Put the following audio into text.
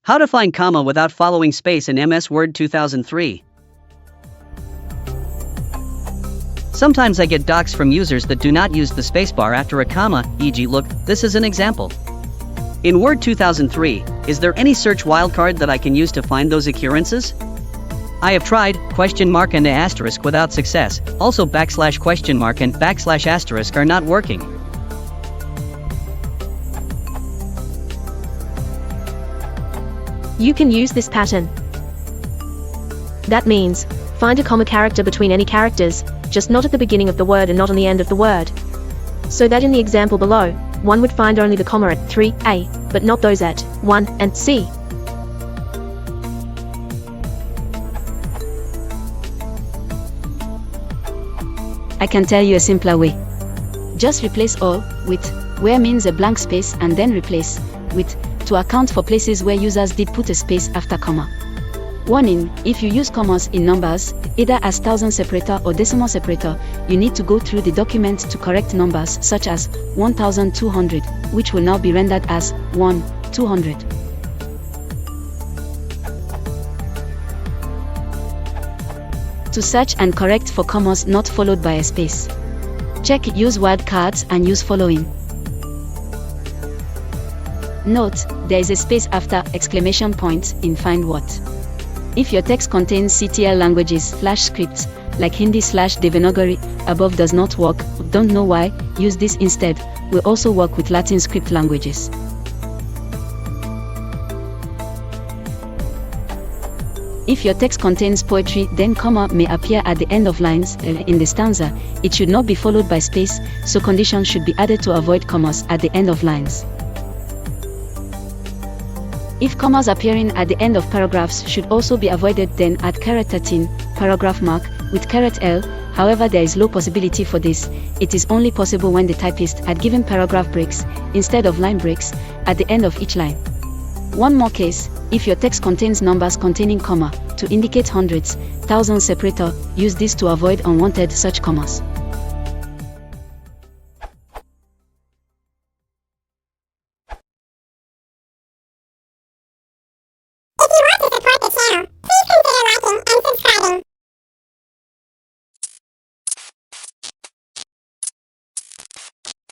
How to find comma without following space in MS Word 2003. Sometimes I get docs from users that do not use the spacebar after a comma, e.g. look, this is an example. In Word 2003, is there any search wildcard that I can use to find those occurrences? I have tried question mark and asterisk without success, also backslash question mark and backslash asterisk are not working. You can use this pattern. That means, find a comma character between any characters, just not at the beginning of the word and not on the end of the word. So that in the example below, one would find only the comma at 3a, but not those at 1 and c. I can tell you a simpler way. Just replace all with where means a blank space and then replace with to account for places where users did put a space after comma. Warning, if you use commas in numbers, either as thousand separator or decimal separator, you need to go through the document to correct numbers such as 1200, which will now be rendered as 1200. To search and correct for commas not followed by a space, check use wildcards and use following. Note, there is a space after exclamation point in find what. If your text contains CTL languages /scripts, like Hindi/Devanagari, above does not work, don't know why, use this instead, will also work with Latin script languages. If your text contains poetry, then comma may appear at the end of lines. In the stanza, it should not be followed by space, so conditions should be added to avoid commas at the end of lines. If commas appearing at the end of paragraphs should also be avoided, then add *13, paragraph mark, with *L, however there is low possibility for this, it is only possible when the typist had given paragraph breaks, instead of line breaks, at the end of each line. One more case, if your text contains numbers containing comma, to indicate hundreds, thousands separator, use this to avoid unwanted such commas.